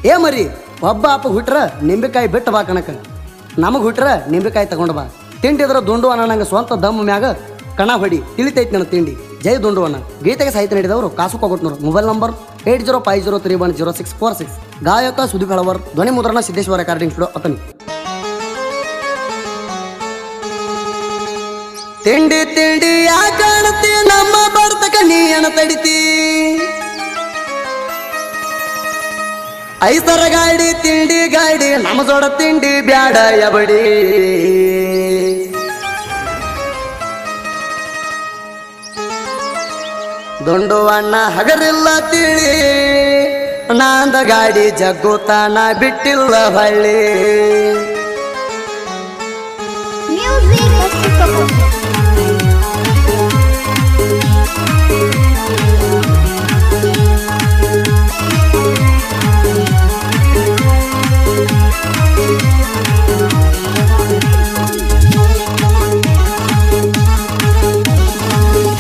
ಏ ಮರಿ ಒಬ್ಬ ಅಪ್ಪ ಹುಟ್ರ ನಿಂಬೆಕಾಯಿ ಬಿಟ್ಟು ಬಾ ಕಣಕ, ನಮಗೆ ಹುಟ್ರ ನಿಂಬೆಕಾಯಿ ತಗೊಂಡು ಬಾ. ತಿಂಡಿದ್ರ ದುಂಡು ಅನ್ನ ನಂಗೆ ಸ್ವಂತ ದಮ್ಮ ಮ್ಯಾಗ ಕಣ ಹೊಡಿ ತಿಳಿತೈತಿ ನನ್ನ ತಿಂಡಿ. ಜೈ ದುಂಡು ಅನ್ನ. ಗೀತೆಗೆ ಸಾಹಿತ್ಯ ನೀಡಿದವರು ಕಾಸು ಕೊಗೊಟ್ನೂರು. Mobile number 8050310646. ಗಾಯಕ ಸುದೀಪ್ ಹಳವರ್. ಧ್ವನಿ ಮುದ್ರಣ ಸಿದ್ದೇಶ್ವರ ರೆಕಾರ್ಡಿಂಗ್ ಸ್ಟುಡಿಯೋ ಅತನಿ. ತಿಂಡಿ ತಿಂಡಿ ಯಾ ಕಾಣತಿ ನಮ್ಮ ಬರ್ತಕ ನೀನ ತಡಿತಿ, ಐಸರ ಗಾಡಿ ತಿಂಡಿ ಗಾಡಿ ನಮ್ಮ ಜೋಡ ತಿಂಡಿ ಬ್ಯಾಡ ಯಬಡಿ. ದುಂಡು ಅಣ್ಣ ಹಗರಿಲ್ಲ ತಿಳಿ, ನಾಂದ ಗಾಡಿ ಜಗ್ಗುತ್ತಾನ ಬಿಟ್ಟಿಲ್ಲ ಹಳ್ಳಿ.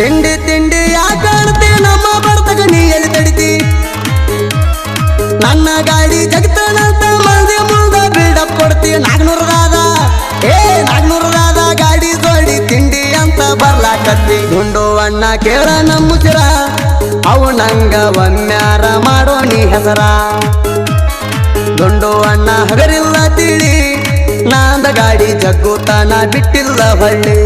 ತಿಂಡಿ ತಿಂಡಿ ಯಾ ಕಾಣ್ತಿ ನಮ್ಮ ಬರ್ತಕ ನೀ ಎಲ್ಲಿ ತಡಿತಿ, ನನ್ನ ಗಾಡಿ ಜಗತ್ತನಂತ ಮಂದಿ ಮುಂದ ಬಿಲ್ಡಪ್ ಕೊಡ್ತಿ. 400 ಗಾಡಿ ಜೋಡಿ ತಿಂಡಿ ಅಂತ ಬರ್ಲಾಕತ್ತಿ. ದುಂಡು ಅಣ್ಣ ಕೇಳ ನಮ್ಮ ಚಿರ, ಅವು ನಂಗ ಒಮ್ಮ್ಯಾರ ಮಾಡೋ ನೀ ಹೆಸರ. ದುಂಡು ಅಣ್ಣ ಹಗರಿಲ್ಲ ತಿಳಿ, ನಾಂದ ಗಾಡಿ ಜಗ್ಗುತ್ತಾನ ಬಿಟ್ಟಿಲ್ಲ ಹಳ್ಳಿ.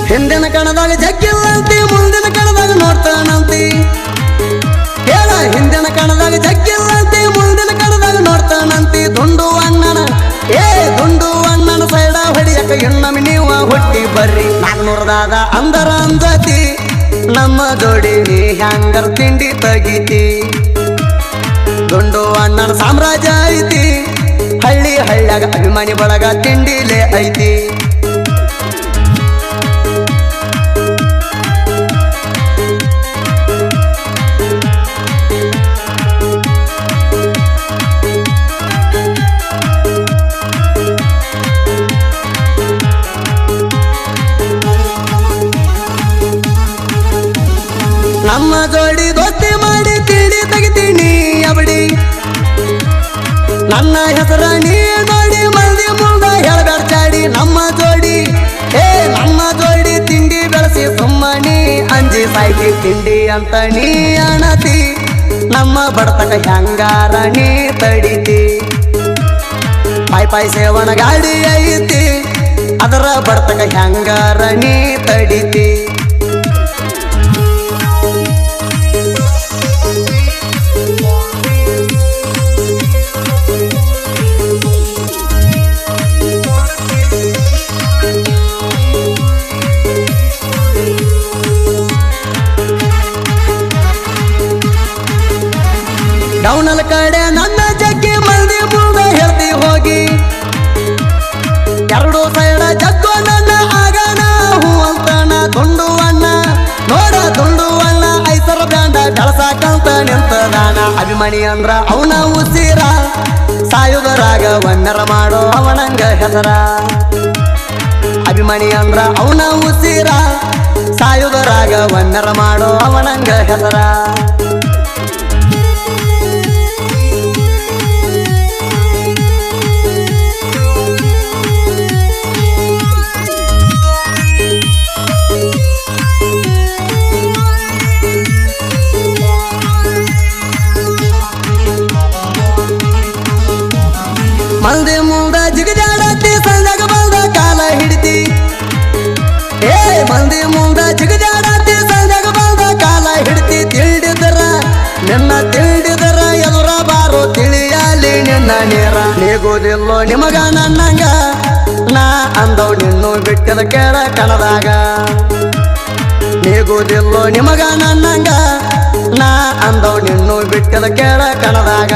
ಹಿಂದಿನ ಕಣದಾಗ ಜಗ್ಗಿಲ್ಲಂತಿ, ಮುಂದಿನ ಕಣದಾಗ ನೋಡ್ತಾನಂತಿ. ಹೇಳ ಹಿಂದಿನ ಕಣದಾಗ ಜಗ್ಗಿಲ್ಲಂತಿ, ಮುಂದಿನ ಕಣದಾಗ ನೋಡ್ತಾನಂತಿ. ದುಂಡು ಅಣ್ಣನ ಸೈಡ ಹೊಡಿಯಕ ಇನ್ನೊಮ್ಮೆ ನೀವು ಹುಟ್ಟಿ ಬರ್ರಿ. 400 ಅಂದರ ಅಂಜತಿ, ನಮ್ಮ ಜೋಡಿ ನೀ ಹ್ಯಾಂಗರ್ ತಿಂಡಿ ತಗಿತಿ. ದುಂಡು ಅಣ್ಣನ ಸಾಮ್ರಾಜ್ಯ ಐತಿ, ಹಳ್ಳ್ಯಾಗ ಅಭಿಮಾನಿ ಬಳಗ ತಿಂಡಿಲೇ ಐತಿ. ನಮ್ಮ ಜೋಡಿ ದೋಸ್ತಿ ಮಾಡಿ ತಿಂಡಿ ತೆಗಿತೀನಿ ಅವಡಿ. ನನ್ನ ಹೆಸರ ನೀ ನೋಡಿ ಮಂದಿ ಮುಂದ ಹೇಳ್ಬೇಡ ಚಾಡಿ. ನಮ್ಮ ಜೋಡಿ ತಿಂಡಿ ಬೆಳೆಸಿ ಸುಮ್ಮನಿ ಅಂಜಿ ಸಾಯ್ತಿ. ತಿಂಡಿ ಅಂತ ನೀ ಅಣತಿ, ನಮ್ಮ ಬಡತಕ ಹ್ಯಾಂಗಾರ ನೀ ತಡಿತಿ. ಪಾಯ್ ಸೇವನ ಗಾಡಿ ಐತಿ, ಅದರ ಬಡತಕ ಹ್ಯಾಂಗಾರ ನೀ ತಡಿತಿ. ಡೌನಲ್ ಕಡೆ ನನ್ನ ಜಗ್ಗಿ ಮಂದಿ ಮುಂದ ಹೇಳ್ತಿ ಹೋಗಿ. 2 ಸೈಡ ಜಗ್ಗೋ ನನ್ನ ಆಗಣ ಹೂ ಅಂತಾನ. ದುಂಡು ಅಣ್ಣ ಐಸರ ಬ್ಯಾಂಡ ಬೆಳಸಾಕಂತ ನಿಂತದಾನ. ಅಭಿಮಾನಿ ಅಂದ್ರ ಅವನ ಉಸಿರ, ಸಾಯುಧರಾಗ ಒಮ್ಮೆರ ಮಾಡೋ ಅವನಂಗ ಹೆಸರ. ಅಭಿಮಾನಿ ಅಂದ್ರ ಅವನ ಉಸಿರ, ಸಾಯುಧರಾಗ ಒಮ್ಮೆರ ಮಾಡೋ ಅವನಂಗ ಹೆಸರ. ಮಂದಿ ಮುಂದ ಜಿಗಜಾಡತಿ, ಸಂದಾಗ ಬಂದ ಕಾಲ ಹಿಡಿತಿ. ಮಂದಿ ಮುಂದ ಜಿಗಜಾಡತಿ, ಸಂದಾಗ ಬಂದ ಕಾಲ ಹಿಡಿತಿ. ತಿಳಿದಿದರ ಎದುರ ಬಾರೋ ತಿಳಿಯಲಿ ನಿನ್ನ ನೇರ. ನೀಗೋದಿಲ್ಲೋ ನಿಮಗ ನನ್ನಂಗ, ನಾ ಅಂದವ್ ನಿನ್ನು ಬಿಟ್ಟದ ಕೇಳ ಕಣದಾಗ. ನೀಗೋದಿಲ್ಲೋ ನಿಮಗ ನನ್ನಂಗ, ನಾ ಅಂದವ್ ನಿನ್ನು ಬಿಟ್ಟದ ಕೇಳ ಕಣದಾಗ.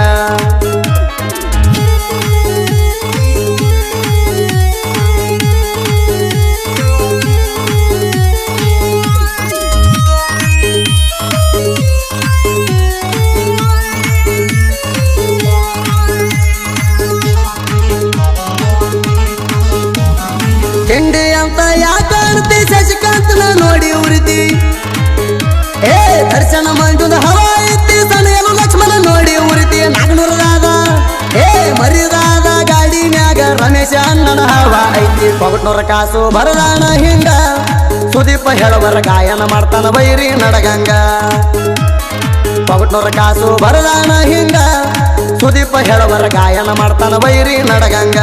ಪಗಟ್ನೂರ ಕಾಸು ಬರದಾನ ಹಿಂಗ ಸುದೀಪ ಹೇಳವರ ಗಾಯನ ಮಾಡ್ತಾನ ಬೈರಿ ನಡಗಂಗ ಪಗಟ್ನೂರ ಕಾಸು ಬರದಾನ ಹಿಂಗ ಸುದೀಪ ಹೇಳವರ ಗಾಯನ ಮಾಡ್ತಾನ ಬೈರಿ ನಡಗಂಗ